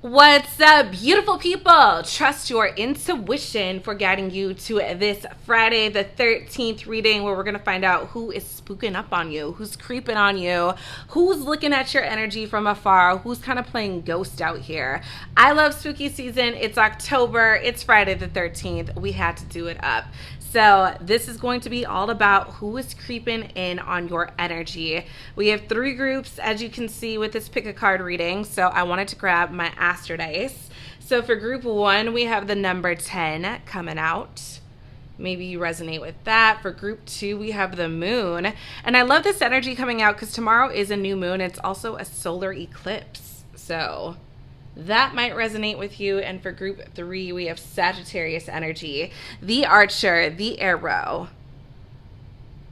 What's up, beautiful people? Trust your intuition for guiding you to this Friday the 13th reading where we're going to find out who is spooking up on you, who's creeping on you, who's looking at your energy from afar, who's kind of playing ghost out here. I love spooky season. It's October. It's Friday the 13th. We had to do it up. So this is going to be all about who is creeping in on your energy. We have 3 groups, as you can see with this pick a card reading. So I wanted to grab my Astro Dice. So for group 1, we have the number 10 coming out. Maybe you resonate with that. For group 2, we have the moon. And I love this energy coming out because tomorrow is a new moon. It's also a solar eclipse. So that might resonate with you. And for group 3, we have Sagittarius energy, the archer, the arrow.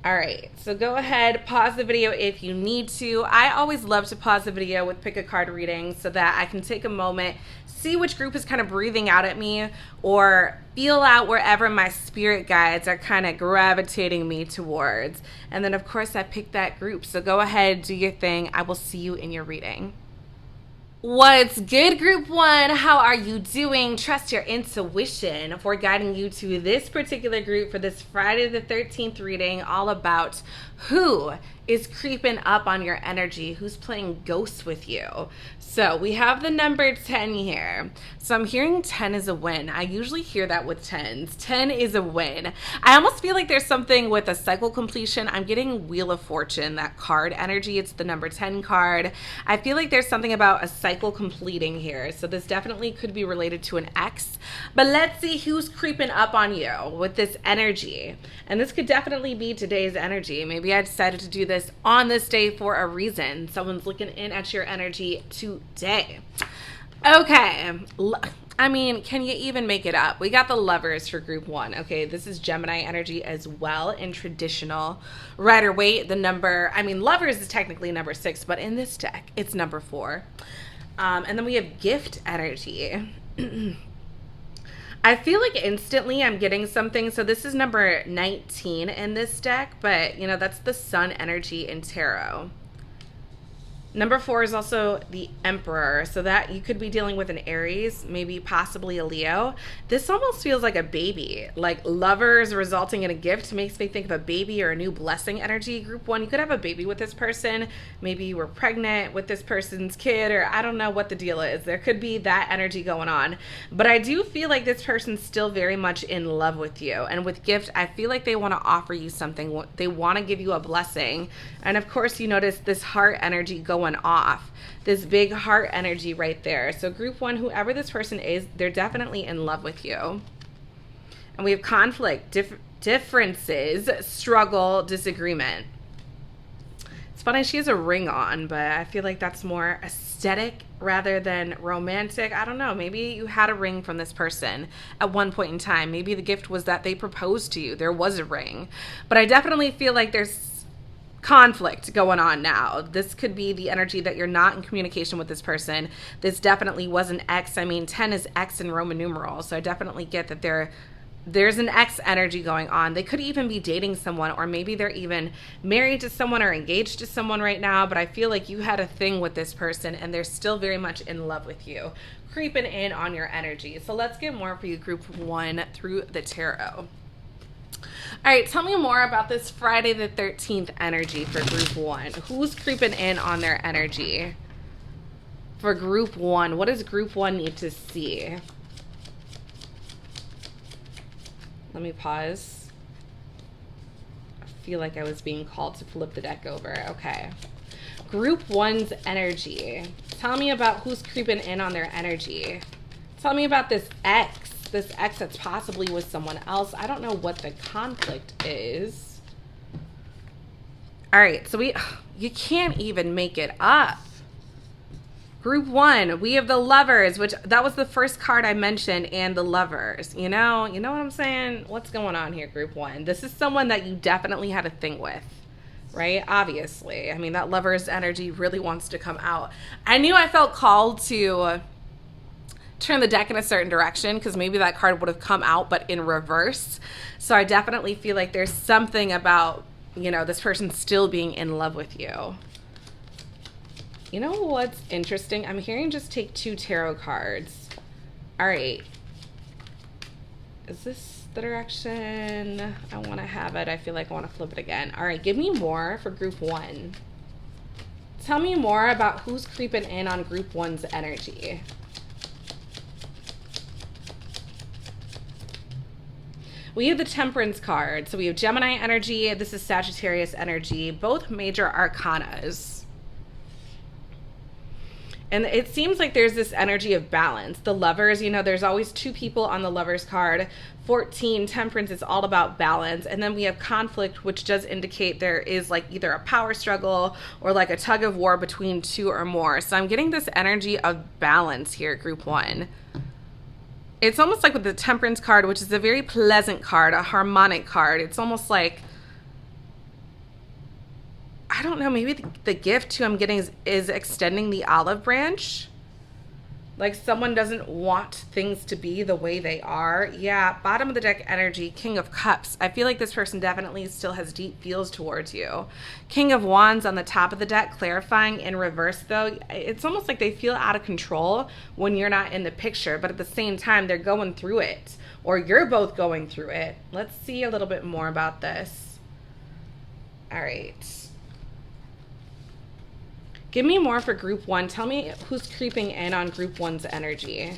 All right, so go ahead, pause the video if you need to. I always love to pause the video with pick a card reading so that I can take a moment, see which group is kind of breathing out at me, or feel out wherever my spirit guides are kind of gravitating me towards. And then of course I pick that group. So go ahead, do your thing. I will see you in your reading. What's good, group 1? How are you doing? Trust your intuition for guiding you to this particular group for this Friday the 13th reading, all about who is creeping up on your energy, who's playing ghosts with you. So we have the number 10 here. So I'm hearing 10 is a win. I usually hear that with 10s. 10 is a win. I almost feel like there's something with a cycle completion. I'm getting Wheel of Fortune, that card energy. It's the number 10 card. I feel like there's something about a cycle completing here. So this definitely could be related to an ex. But let's see who's creeping up on you with this energy. And this could definitely be today's energy. Maybe I decided to do this on this day for a reason. Someone's looking in at your energy today. Okay. I mean, can you even make it up? We got the Lovers for group 1. Okay, this is Gemini energy as well in traditional Rider-Waite. The number, I mean, Lovers is technically number 6, but in this deck, it's number 4. And then we have Gift energy. I feel like instantly I'm getting something. So this is number 19 in this deck, but you know, that's the Sun energy in tarot. Number 4 is also the Emperor, so that you could be dealing with an Aries, maybe possibly a Leo. This almost feels like a baby, like Lovers resulting in a gift makes me think of a baby or a new blessing energy. Group 1, you could have a baby with this person. Maybe you were pregnant with this person's kid, or I don't know what the deal is. There could be that energy going on. But I do feel like this person's still very much in love with you. And with gift, I feel like they want to offer you something. They want to give you a blessing. And of course, you notice this heart energy going off, this big heart energy right there. So group 1, whoever this person is, they're definitely in love with you. And we have conflict, differences, struggle, disagreement. It's funny, she has a ring on, but I feel like that's more aesthetic rather than romantic. I don't know, maybe you had a ring from this person at one point in time. Maybe the gift was that they proposed to you. There was a ring. But I definitely feel like there's conflict going on now. This could be the energy that you're not in communication with this person. This definitely was an ex. I mean, 10 is X in Roman numerals, so I definitely get that there's an ex energy going on. They could even be dating someone, or maybe they're even married to someone or engaged to someone right now, but I feel like you had a thing with this person and they're still very much in love with you, creeping in on your energy. So let's get more for you, group 1, through the tarot. All right, tell me more about this Friday the 13th energy for group 1. Who's creeping in on their energy for group 1? What does group 1 need to see? Let me pause. I feel like I was being called to flip the deck over. Okay. Group 1's energy. Tell me about who's creeping in on their energy. Tell me about this ex. This ex that's possibly with someone else. I don't know what the conflict is. All right, so you can't even make it up. Group 1, we have the Lovers, which that was the first card I mentioned, and the Lovers. You know what I'm saying? What's going on here, group 1? This is someone that you definitely had a thing with, right? Obviously. I mean, that Lovers energy really wants to come out. I knew I felt called to turn the deck in a certain direction because maybe that card would have come out but in reverse. So I definitely feel like there's something about, you know, this person still being in love with you. You know what's interesting? I'm hearing just take 2 tarot cards. All right. Is this the direction I want to have it? I feel like I want to flip it again. All right, give me more for group 1. Tell me more about who's creeping in on group 1's energy. We have the Temperance card. So we have Gemini energy. This is Sagittarius energy. Both major arcanas. And it seems like there's this energy of balance. The Lovers, you know, there's always 2 people on the Lovers card. 14, Temperance is all about balance. And then we have Conflict, which does indicate there is like either a power struggle or like a tug of war between 2 or more. So I'm getting this energy of balance here, group 1. It's almost like with the Temperance card, which is a very pleasant card, a harmonic card. It's almost like, I don't know, maybe the gift too I'm getting is extending the olive branch. Like someone doesn't want things to be the way they are. Yeah, bottom of the deck energy, King of Cups. I feel like this person definitely still has deep feels towards you. King of Wands on the top of the deck, clarifying in reverse though. It's almost like they feel out of control when you're not in the picture, but at the same time, they're going through it. Or you're both going through it. Let's see a little bit more about this. All right. Give me more for group 1. Tell me who's creeping in on group 1's energy.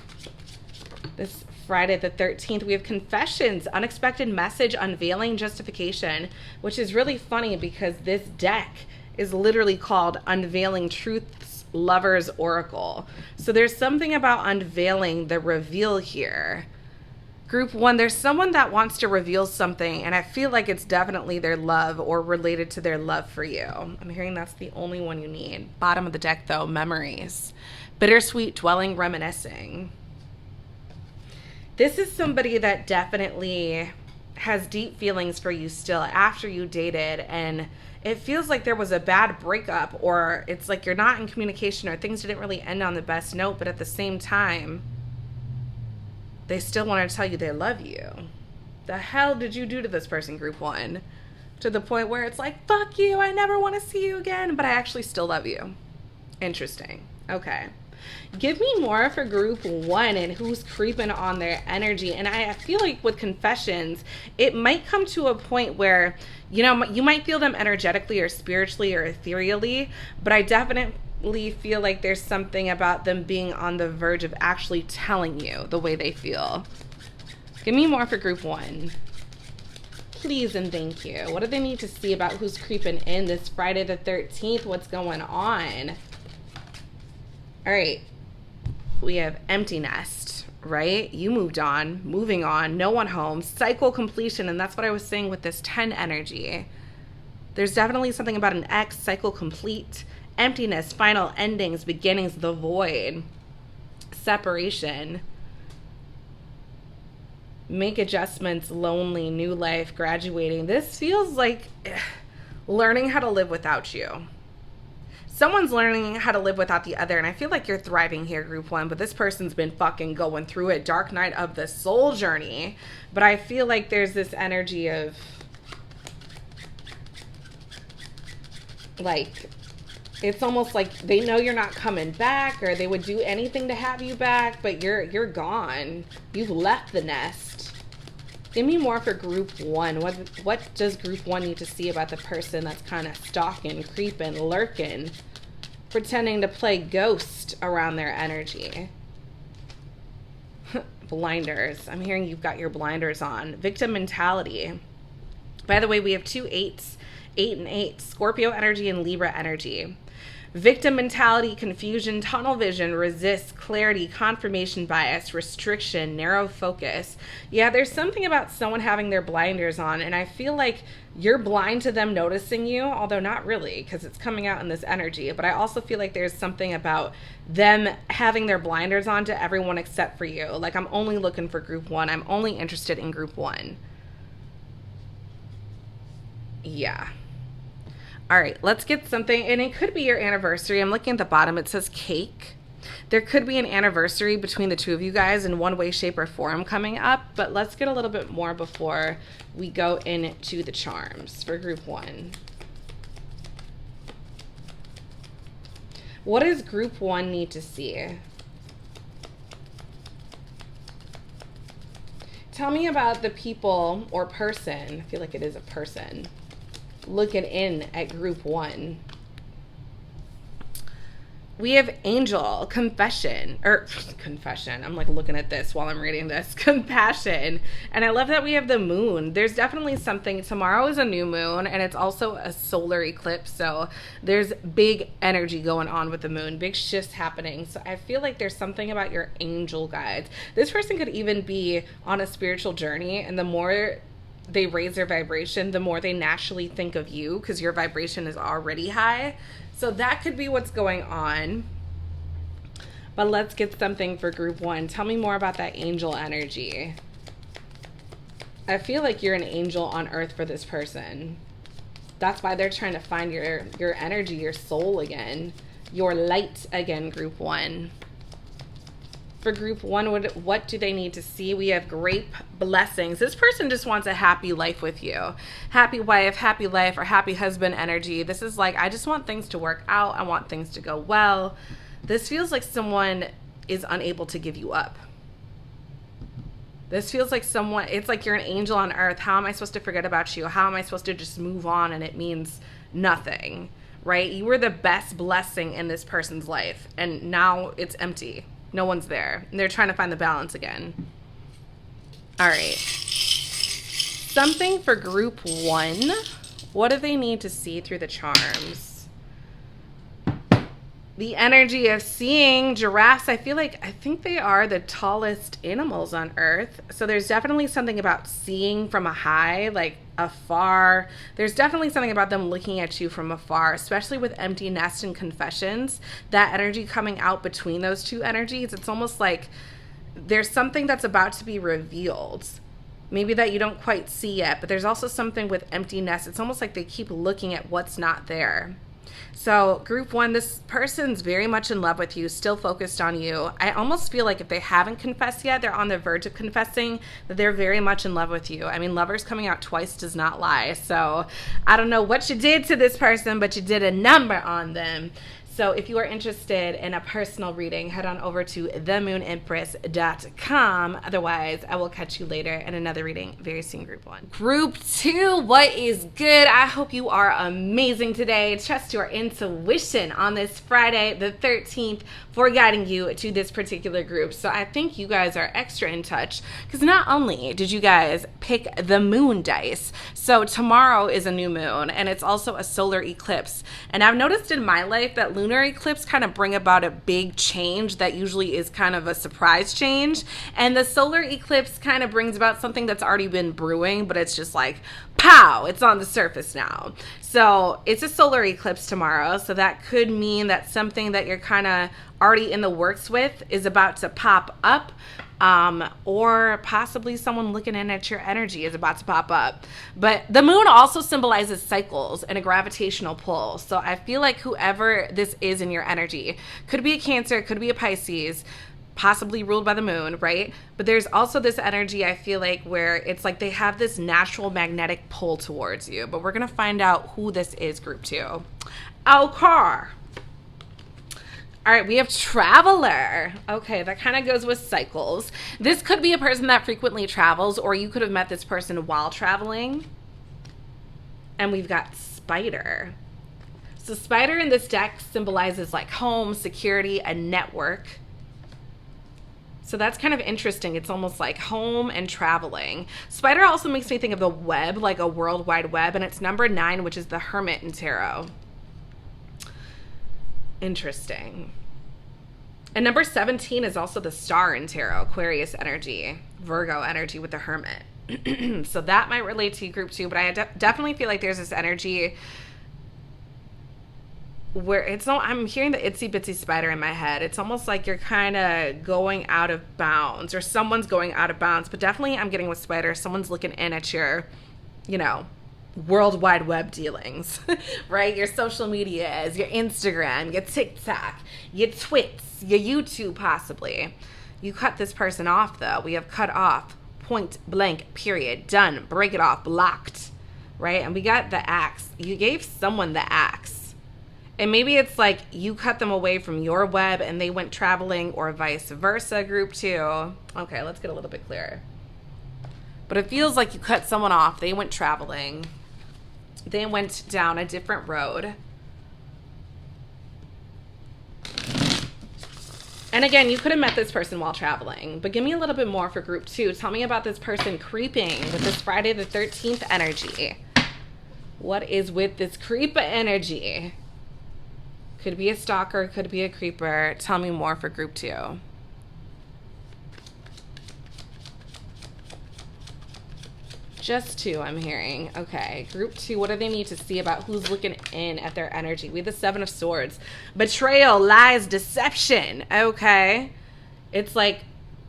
This Friday the 13th, we have Confessions, Unexpected Message, Unveiling, Justification, which is really funny because this deck is literally called Unveiling Truth's Lover's Oracle. So there's something about unveiling the reveal here. Group 1, there's someone that wants to reveal something, and I feel like it's definitely their love or related to their love for you. I'm hearing that's the only one you need. Bottom of the deck, though, Memories. Bittersweet, Dwelling, Reminiscing. This is somebody that definitely has deep feelings for you still after you dated, and it feels like there was a bad breakup, or it's like you're not in communication, or things didn't really end on the best note, but at the same time, they still want to tell you they love you. The hell did you do to this person, group 1? To the point where it's like, fuck you, I never want to see you again, but I actually still love you. Interesting. Okay. Give me more for group 1 and who's creeping on their energy. And I feel like with Confessions, it might come to a point where, you know, you might feel them energetically or spiritually or ethereally, but I definitely feel like there's something about them being on the verge of actually telling you the way they feel. Give me more for group 1. Please and thank you. What do they need to see about who's creeping in this Friday the 13th? What's going on? All right. We have Empty Nest, right? You moved on, moving on, no one home, cycle completion, and that's what I was saying with this 10 energy. There's definitely something about an X, cycle complete, emptiness, final endings, beginnings, the void, separation, make adjustments, lonely, new life, graduating. This feels like learning how to live without you. Someone's learning how to live without the other, and I feel like you're thriving here, group 1, but this person's been fucking going through it. Dark night of the soul journey. But I feel like there's this energy of like, it's almost like they know you're not coming back, or they would do anything to have you back, but you're gone. You've left the nest. Give me more for group 1. What does group 1 need to see about the person that's kind of stalking, creeping, lurking, pretending to play ghost around their energy? Blinders. I'm hearing you've got your blinders on. Victim mentality. By the way, we have 2 8s, 8 and 8, Scorpio energy and Libra energy. Victim mentality, confusion, tunnel vision, resist, clarity, confirmation bias, restriction, narrow focus. Yeah, there's something about someone having their blinders on, and I feel like you're blind to them noticing you, although not really, because it's coming out in this energy. But I also feel like there's something about them having their blinders on to everyone except for you. Like, I'm only looking for group 1. I'm only interested in group 1. Yeah. All right, let's get something, and it could be your anniversary. I'm looking at the bottom. It says cake. There could be an anniversary between the two of you guys in one way, shape, or form coming up, but let's get a little bit more before we go into the charms for group 1. What does group one need to see? Tell me about the people or person, I feel like it is a person, looking in at group one. We have angel, confession, or confession. I'm like looking at this while I'm reading this. Compassion. And I love that we have the moon. There's definitely something. Tomorrow is a new moon, and it's also a solar eclipse. So there's big energy going on with the moon, big shifts happening. So I feel like there's something about your angel guides. This person could even be on a spiritual journey, and the more they raise their vibration, the more they naturally think of you because your vibration is already high. So that could be what's going on. But let's get something for group one. Tell me more about that angel energy. I feel like you're an angel on earth for this person. That's why they're trying to find your energy, your soul again, your light again, group one. For group one, what do they need to see? We have great blessings. This person just wants a happy life with you. Happy wife, happy life, or happy husband energy. This is like, I just want things to work out. I want things to go well. This feels like someone is unable to give you up. This feels like someone, it's like you're an angel on earth. How am I supposed to forget about you? How am I supposed to just move on and it means nothing, right? You were the best blessing in this person's life, and now it's empty. No one's there. And they're trying to find the balance again. All right. Something for group one. What do they need to see through the charms? The energy of seeing giraffes. I think they are the tallest animals on earth. So there's definitely something about seeing from a high, like afar. There's definitely something about them looking at you from afar, especially with empty nest and confessions. That energy coming out between those two energies, it's almost like there's something that's about to be revealed. Maybe that you don't quite see yet, but there's also something with empty nest. It's almost like they keep looking at what's not there. So group one, this person's very much in love with you, still focused on you. I almost feel like if they haven't confessed yet, they're on the verge of confessing, that they're very much in love with you. I mean, lovers coming out twice does not lie. So I don't know what you did to this person, but you did a number on them. So if you are interested in a personal reading, head on over to themoonempress.com. Otherwise, I will catch you later in another reading very soon, group one. Group two, what is good? I hope you are amazing today. Trust your intuition on this Friday, the 13th, for guiding you to this particular group. So I think you guys are extra in touch because not only did you guys pick the moon dice, so tomorrow is a new moon and it's also a solar eclipse. And I've noticed in my life that lunar eclipse kind of bring about a big change that usually is kind of a surprise change. And the solar eclipse kind of brings about something that's already been brewing, but it's just like, pow, it's on the surface now. So it's a solar eclipse tomorrow. So that could mean that something that you're kind of already in the works with is about to pop up. Or possibly someone looking in at your energy is about to pop up. But the moon also symbolizes cycles and a gravitational pull. So I feel like whoever this is in your energy, could be a Cancer, could be a Pisces, possibly ruled by the moon, right? But there's also this energy, I feel like, where it's like they have this natural magnetic pull towards you. But we're going to find out who this is, group two. Okay. All right, we have traveler. Okay, that kind of goes with cycles. This could be a person that frequently travels, or you could have met this person while traveling. And we've got spider. So spider in this deck symbolizes like home, security, and network. So that's kind of interesting. It's almost like home and traveling. Spider also makes me think of the web, like a world wide web, and it's number 9, which is the Hermit in tarot. Interesting. And number 17 is also the Star in tarot, Aquarius energy, Virgo energy with the Hermit. So that might relate to group 2, but I definitely feel like there's this energy where it's no, I'm hearing the itsy bitsy spider in my head. It's almost like you're kind of going out of bounds, or someone's going out of bounds, but definitely I'm getting with spider. Someone's looking in at your, World Wide Web dealings, right? Your social medias, your Instagram, your TikTok, your Twits, your YouTube possibly. You cut this person off though. We have cut off, point blank, period, done, break it off, blocked, right? And we got the axe. You gave someone the axe. And maybe it's like you cut them away from your web and they went traveling, or vice versa, group 2. Okay, let's get a little bit clearer. But it feels like you cut someone off. They went traveling. They went down a different road. And again, you could have met this person while traveling. But give me a little bit more for group 2. Tell me about this person creeping with this Friday the 13th energy. What is with this creeper energy? Could be a stalker, could be a creeper. Tell me more for group 2. Just 2, I'm hearing. Okay, group 2, what do they need to see about who's looking in at their energy? We have the 7 of Swords. Betrayal, lies, deception. Okay. It's like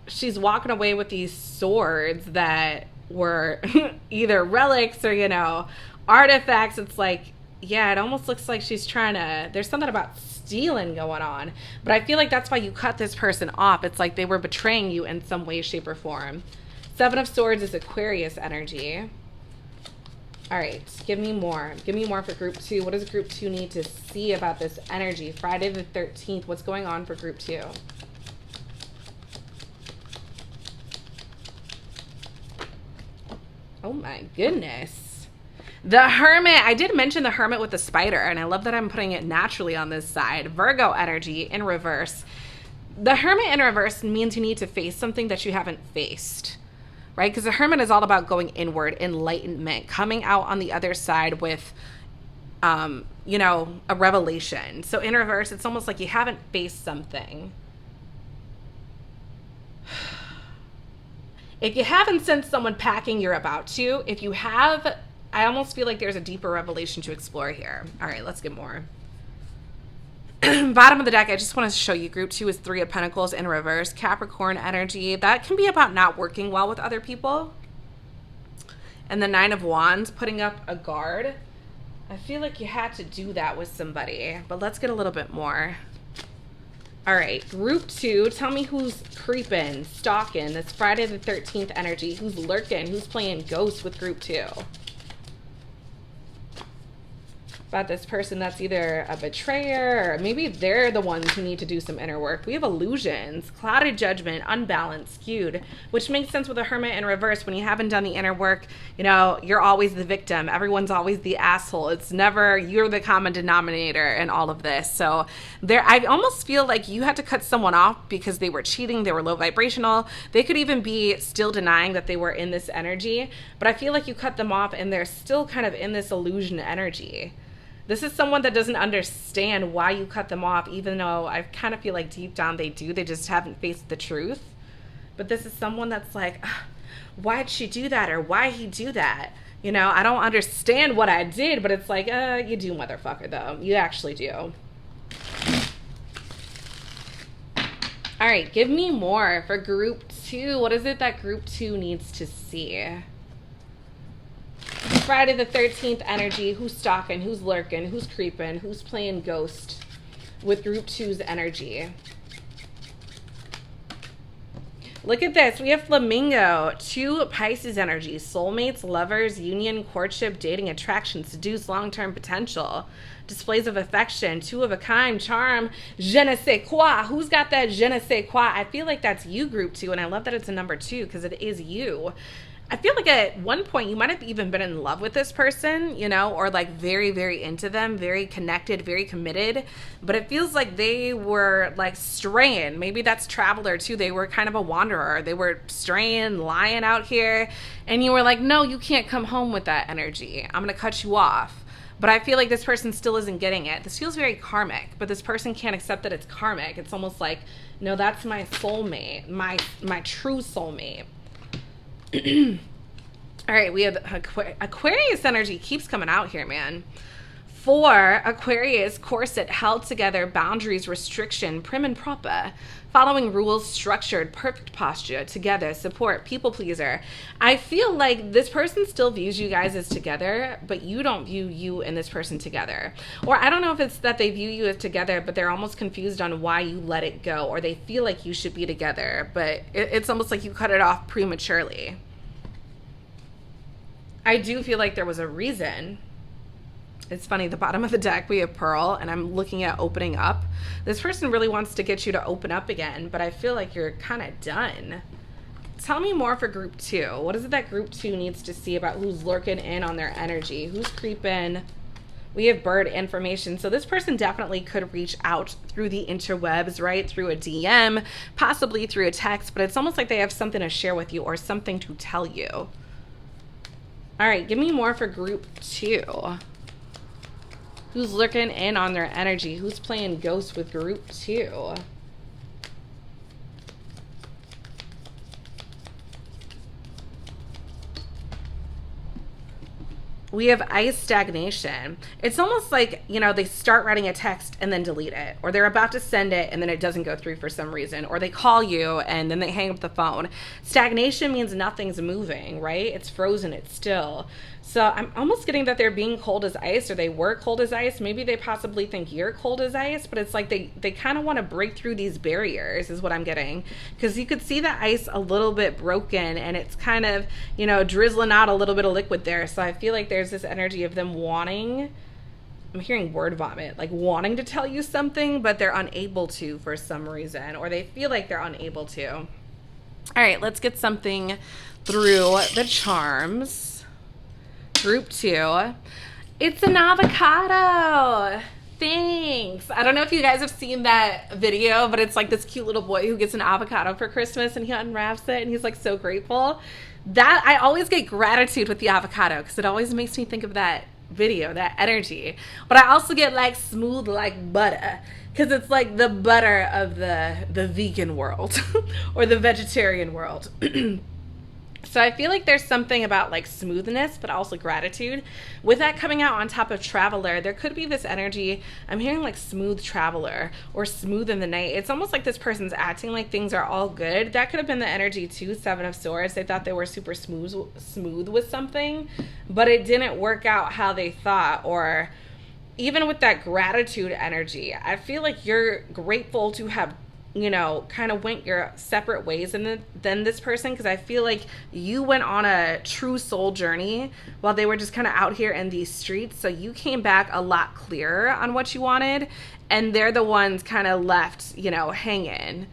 she's walking away with these swords that were either relics or, you know, artifacts. It's like, yeah, it almost looks like she's trying to, there's something about stealing going on. But I feel like that's why you cut this person off. It's like they were betraying you in some way, shape, or form. 7 of Swords is Aquarius energy. All right, give me more. Give me more for group 2. What does group 2 need to see about this energy? Friday the 13th, what's going on for group 2? Oh my goodness. The Hermit. I did mention the Hermit with the spider, and I love that I'm putting it naturally on this side. Virgo energy in reverse. The Hermit in reverse means you need to face something that you haven't faced, right? Because the Hermit is all about going inward, enlightenment, coming out on the other side with, you know, a revelation. So in reverse, it's almost like you haven't faced something. If you haven't sensed someone packing, you're about to. If you have, I almost feel like there's a deeper revelation to explore here. All right, let's get more. Bottom of the deck, I just want to show you group 2 is 3 of Pentacles in reverse. Capricorn energy. That can be about not working well with other people. And the 9 of Wands, putting up a guard. I feel like you had to do that with somebody. But let's get a little bit more. All right, group 2, tell me who's creeping, stalking. That's Friday the 13th energy. Who's lurking? Who's playing ghost with group 2? About this person that's either a betrayer, or maybe they're the ones who need to do some inner work. We have illusions, clouded judgment, unbalanced, skewed, which makes sense with a Hermit in reverse. When you haven't done the inner work, you know, you're always the victim. Everyone's always the asshole. It's never, you're the common denominator in all of this. So there, I almost feel like you had to cut someone off because they were cheating, they were low vibrational. They could even be still denying that they were in this energy, but I feel like you cut them off and they're still kind of in this illusion energy. This is someone that doesn't understand why you cut them off, even though I kind of feel like deep down they do. They just haven't faced the truth. But this is someone that's like, why'd she do that? Or why he do that? You know, I don't understand what I did, but it's like, you do, motherfucker, though. You actually do. All right, give me more for group 2. What is it that group 2 needs to see? Friday the 13th energy. Who's stalking? Who's lurking? Who's creeping? Who's playing ghost with group 2's energy? Look at this. We have Flamingo. 2 Pisces energy. Soulmates, lovers, union, courtship, dating, attraction, seduce, long-term potential. Displays of affection. 2 of a kind, charm, je ne sais quoi. Who's got that je ne sais quoi? I feel like that's you, group 2, and I love that it's a number 2 because it is you. I feel like at one point you might have even been in love with this person, you know, or like very, very into them, very connected, very committed. But it feels like they were like straying. Maybe that's traveler too. They were kind of a wanderer. They were straying, lying out here. And you were like, no, you can't come home with that energy. I'm going to cut you off. But I feel like this person still isn't getting it. This feels very karmic, but this person can't accept that it's karmic. It's almost like, no, that's my soulmate, my true soulmate. All right, we have Aquarius energy keeps coming out here, man. 4 Aquarius, corset, held together, boundaries, restriction, prim and proper, following rules, structured, perfect posture, together, support, people pleaser. I feel like this person still views you guys as together, but you don't view you and this person together. Or I don't know if it's that they view you as together, but they're almost confused on why you let it go, or they feel like you should be together, but it's almost like you cut it off prematurely. I do feel like there was a reason. It's funny, the bottom of the deck, we have Pearl, and I'm looking at opening up. This person really wants to get you to open up again, but I feel like you're kind of done. Tell me more for group 2. What is it that group 2 needs to see about who's lurking in on their energy? Who's creeping? We have bird information. So this person definitely could reach out through the interwebs, right? Through a DM, possibly through a text, but it's almost like they have something to share with you or something to tell you. All right, give me more for group 2. Who's looking in on their energy? Who's playing ghost with group 2? We have ice stagnation. It's almost like, you know, they start writing a text and then delete it, or they're about to send it and then it doesn't go through for some reason, or they call you and then they hang up the phone. Stagnation means nothing's moving, right? It's frozen, it's still. So I'm almost getting that they're being cold as ice, or they were cold as ice. Maybe they possibly think you're cold as ice, but it's like they kind of want to break through these barriers is what I'm getting. Because you could see the ice a little bit broken and it's kind of, you know, drizzling out a little bit of liquid there. So I feel like there's this energy of them wanting, I'm hearing word vomit, like wanting to tell you something, but they're unable to for some reason, or they feel like they're unable to. All right, let's get something through the charms. Group 2, it's an avocado. Thanks. I don't know if you guys have seen that video, but it's like this cute little boy who gets an avocado for Christmas and he unwraps it and he's like so grateful. That I always get gratitude with the avocado because it always makes me think of that video, that energy. But I also get like smooth like butter because it's like the butter of the vegan world or the vegetarian world. So I feel like there's something about like smoothness, but also gratitude. With that coming out on top of Traveler, there could be this energy. I'm hearing like smooth traveler or smooth in the night. It's almost like this person's acting like things are all good. That could have been the energy too, 7 of Swords. They thought they were super smooth with something, but it didn't work out how they thought. Or even with that gratitude energy, I feel like you're grateful to have, you know, kind of went your separate ways than this person, because I feel like you went on a true soul journey while they were just kind of out here in these streets. So you came back a lot clearer on what you wanted, and they're the ones kind of left, you know, hanging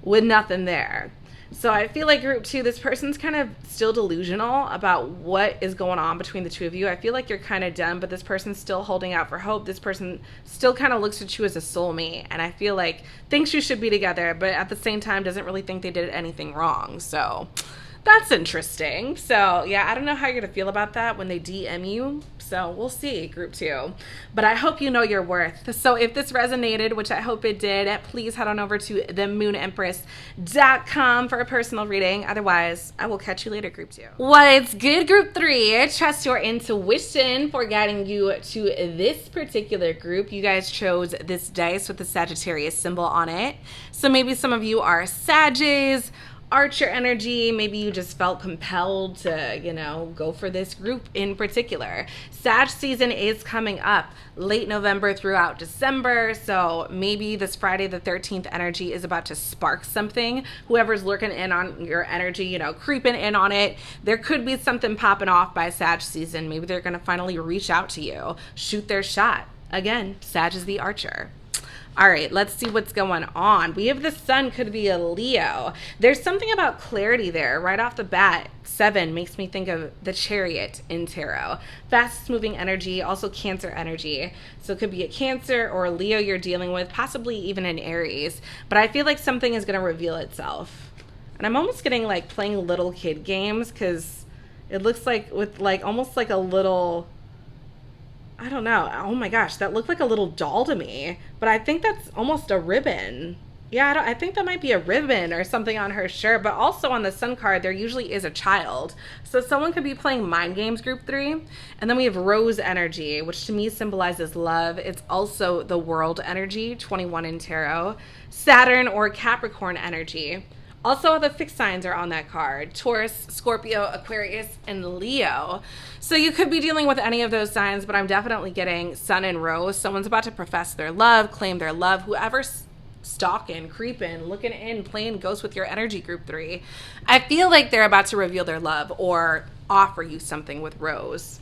with nothing there. So I feel like group 2, this person's kind of still delusional about what is going on between the two of you. I feel like you're kind of done, but this person's still holding out for hope. This person still kind of looks at you as a soulmate, and I feel like thinks you should be together, but at the same time doesn't really think they did anything wrong. So that's interesting. So yeah, I don't know how you're gonna feel about that when they DM you. So we'll see, group 2. But I hope you know your worth. So if this resonated, which I hope it did, please head on over to theMoonEmpress.com for a personal reading. Otherwise, I will catch you later, group 2. What's good, group 3? Trust your intuition for guiding you to this particular group. You guys chose this dice with the Sagittarius symbol on it. So maybe some of you are Sages, Archer energy. Maybe you just felt compelled to, you know, go for this group in particular. Sag season is coming up late November throughout December, so maybe this Friday the 13th energy is about to spark something. Whoever's lurking in on your energy, you know, creeping in on it, there could be something popping off by Sag season. Maybe they're going to finally reach out to you, shoot their shot. Again, Sag is the Archer. All right, let's see what's going on. We have the Sun could be a Leo. There's something about clarity there right off the bat. 7 makes me think of the Chariot in tarot. Fast moving energy, also Cancer energy. So it could be a Cancer or a Leo you're dealing with, possibly even an Aries. But I feel like something is going to reveal itself. And I'm almost getting like playing little kid games, because it looks like with like almost like a little, I don't know. Oh my gosh, that looked like a little doll to me. But I think that's almost a ribbon. Yeah, I think that might be a ribbon or something on her shirt. But also on the Sun card, there usually is a child. So someone could be playing mind games, group 3. And then we have Rose energy, which to me symbolizes love. It's also the World energy, 21 in tarot. Saturn or Capricorn energy. Also, the fixed signs are on that card: Taurus, Scorpio, Aquarius, and Leo. So you could be dealing with any of those signs, but I'm definitely getting Sun and Rose. Someone's about to profess their love, claim their love. Whoever's stalking, creeping, looking in, playing ghost with your energy, group 3, I feel like they're about to reveal their love or offer you something with Rose.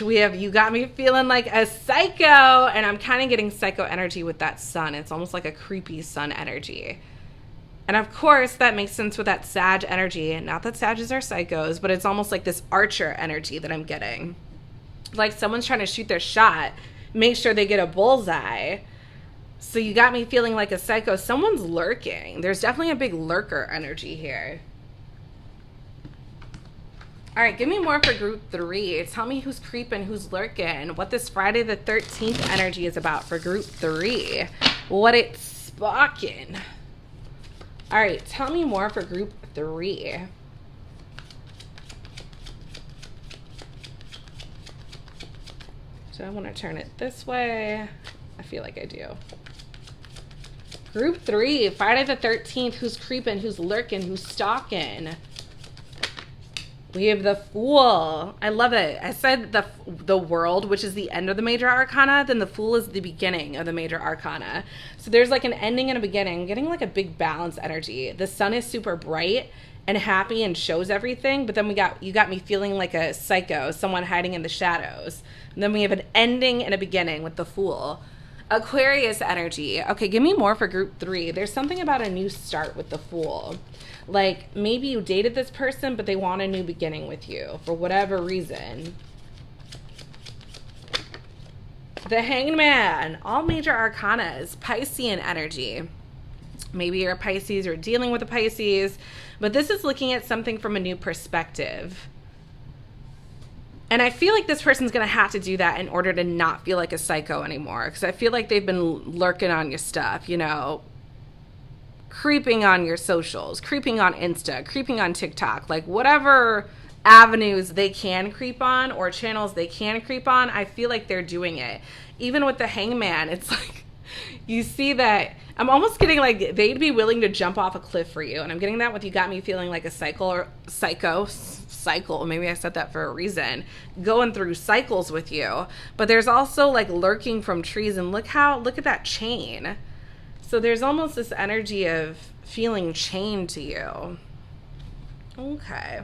We have you got me feeling like a psycho, and I'm kind of getting psycho energy with that sun. It's almost like a creepy sun energy. And of course, that makes sense with that Sag energy. Not that Sages are psychos, but it's almost like this Archer energy that I'm getting. Like someone's trying to shoot their shot, make sure they get a bullseye. So you got me feeling like a psycho. Someone's lurking. There's definitely a big lurker energy here. All right, give me more for group 3. Tell me who's creeping, who's lurking, what this Friday the 13th energy is about for group 3. What it's sparking. All right, tell me more for group 3. So I want to turn it this way. I feel like I do. Group 3, Friday the 13th, who's creeping, who's lurking, who's stalking. We have the Fool. I love it. I said the World, which is the end of the major arcana, then the Fool is the beginning of the major arcana. So there's like an ending and a beginning. I'm getting like a big balance energy. The sun is super bright and happy and shows everything, but then you got me feeling like a psycho, someone hiding in the shadows. And then we have an ending and a beginning with the Fool. Aquarius energy. Okay, give me more for group 3. There's something about a new start with the Fool. Like, maybe you dated this person, but they want a new beginning with you for whatever reason. The Hanged Man. All major arcanas. Piscean energy. Maybe you're a Pisces or dealing with a Pisces, but this is looking at something from a new perspective. And I feel like this person's going to have to do that in order to not feel like a psycho anymore, because I feel like they've been lurking on your stuff, you know, creeping on your socials, creeping on Insta, creeping on TikTok, like whatever avenues they can creep on or channels they can creep on, I feel like they're doing it. Even with the Hangman, it's like you see that I'm almost getting like they'd be willing to jump off a cliff for you. And I'm getting that with you got me feeling like a cycle. Maybe I said that for a reason. Going through cycles with you. But there's also like lurking from trees, and look at that chain. So there's almost this energy of feeling chained to you. Okay.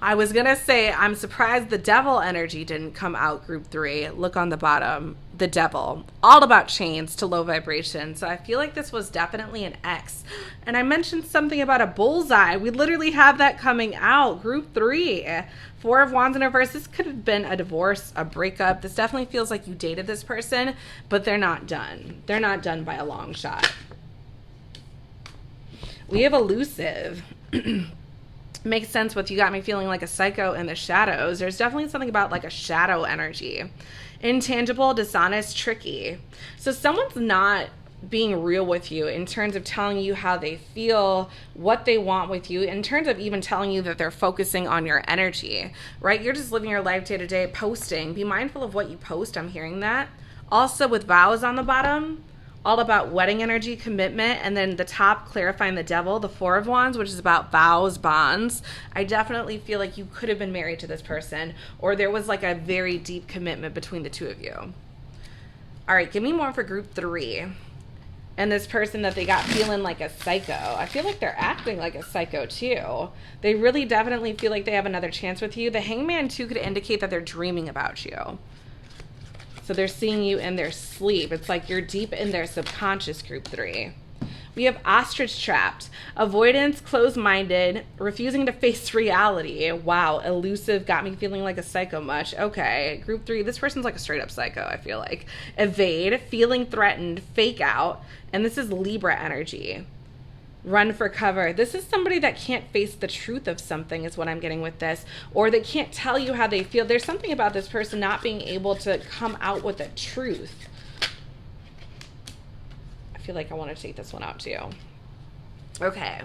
I was going to say, I'm surprised the Devil energy didn't come out, group 3. Look on the bottom. The Devil. All about chains to low vibration. So I feel like this was definitely an X. And I mentioned something about a bullseye. We literally have that coming out. Group 3. 4 of Wands in reverse. This could have been a divorce, a breakup. This definitely feels like you dated this person, but they're not done. They're not done by a long shot. We have elusive. Makes sense with you got me feeling like a psycho in the shadows. There's definitely something about like a shadow energy. Intangible, dishonest, tricky. So someone's not being real with you in terms of telling you how they feel, what they want with you, in terms of even telling you that they're focusing on your energy, right? You're just living your life day to day, posting. Be mindful of what you post. I'm hearing that. Also with vows on the bottom, all about wedding energy, commitment, and then the top, clarifying the Devil, the 4 of Wands, which is about vows, bonds. I definitely feel like you could have been married to this person, or there was like a very deep commitment between the two of you. All right, give me more for group 3. And this person that they got feeling like a psycho. I feel like they're acting like a psycho too. They really definitely feel like they have another chance with you. The Hangman too could indicate that they're dreaming about you. So they're seeing you in their sleep. It's like you're deep in their subconscious, group 3. We have ostrich trapped. Avoidance, closed-minded, refusing to face reality. Wow, elusive, got me feeling like a psycho much. Okay, group 3, this person's like a straight up psycho, I feel like. Evade, feeling threatened, fake out, and this is Libra energy. Run for cover. This is somebody that can't face the truth of something is what I'm getting with this, or they can't tell you how they feel. There's something about this person not being able to come out with the truth. I feel like I want to take this one out too. Okay.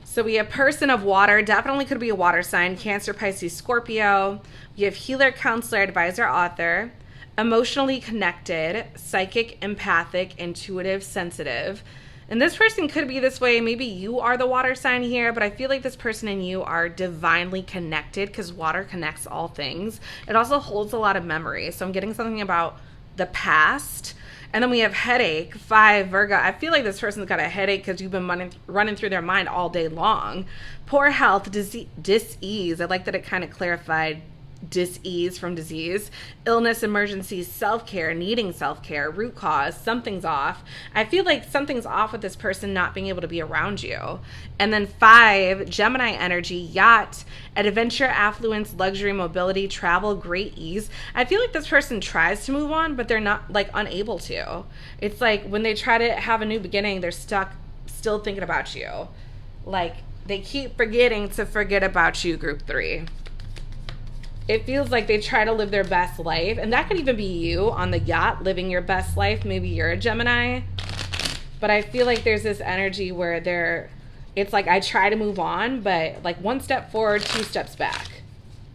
So we have person of water, definitely could be a water sign, Cancer, Pisces, Scorpio. We have healer, counselor, advisor, author, emotionally connected, psychic, empathic, intuitive, sensitive. And this person could be this way. Maybe you are the water sign here, but I feel like this person and you are divinely connected because water connects all things. It also holds a lot of memory. So I'm getting something about the past. And then we have headache, 5, Virgo. I feel like this person's got a headache because you've been running through their mind all day long. Poor health, dis-ease. I like that it kind of clarified dis-ease from disease, illness, emergencies, self-care, needing self-care, root cause, something's off. I feel like something's off with this person not being able to be around you. And then 5, Gemini energy, yacht, adventure, affluence, luxury, mobility, travel, great ease. I feel like this person tries to move on, but they're not, like, unable to. It's like when they try to have a new beginning, they're stuck still thinking about you. Like, they keep forgetting to forget about you, group 3. It feels like they try to live their best life. And that could even be you on the yacht living your best life. Maybe you're a Gemini. But I feel like there's this energy where it's like I try to move on, but like 1 step forward, 2 steps back.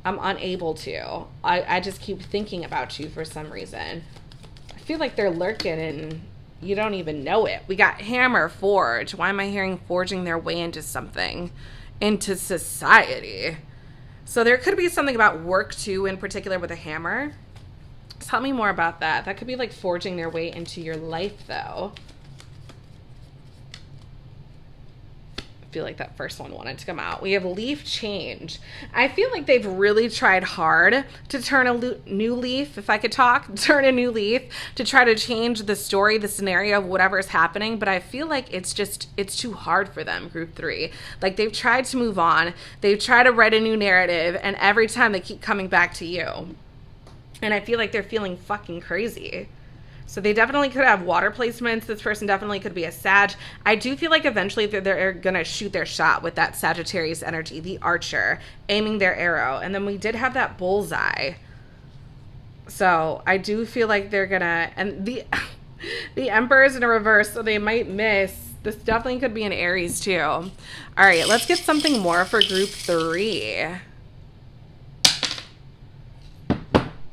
I'm unable to. I just keep thinking about you for some reason. I feel like they're lurking and you don't even know it. We got hammer, forge. Why am I hearing forging their way into something? Into society. So there could be something about work too, in particular with a hammer. Tell me more about that. That could be like forging their way into your life though. I feel like that first one wanted to come out. We have leaf change. I feel like they've really tried hard to turn a new leaf, if I could talk, turn a new leaf to try to change the story, the scenario of whatever is happening. But I feel like it's too hard for them, group 3. Like they've tried to move on. They've tried to write a new narrative. And every time they keep coming back to you. And I feel like they're feeling fucking crazy. So they definitely could have water placements. This person definitely could be a Sag. I do feel like eventually they're going to shoot their shot with that Sagittarius energy, the archer, aiming their arrow. And then we did have that bullseye. So I do feel like they're going to, and the Emperor is in a reverse, so they might miss. This definitely could be an Aries too. All right, let's get something more for group 3.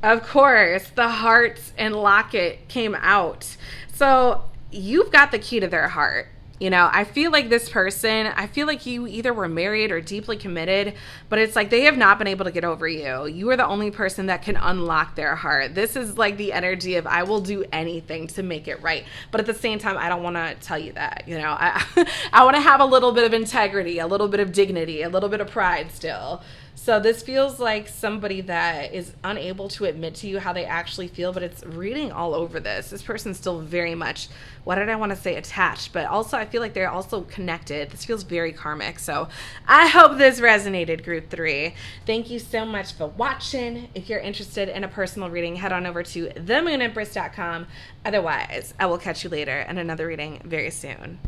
Of course, the hearts and locket came out. So you've got the key to their heart. You know, I feel like this person, I feel like you either were married or deeply committed, but it's like they have not been able to get over you. You are the only person that can unlock their heart. This is like the energy of I will do anything to make it right. But at the same time, I don't want to tell you that, you know, I want to have a little bit of integrity, a little bit of dignity, a little bit of pride still. So this feels like somebody that is unable to admit to you how they actually feel, but it's reading all over this. This person's still very much, what did I want to say, attached, but also I feel like they're also connected. This feels very karmic. So I hope this resonated, group 3. Thank you so much for watching. If you're interested in a personal reading, head on over to themoonempress.com. Otherwise, I will catch you later in another reading very soon.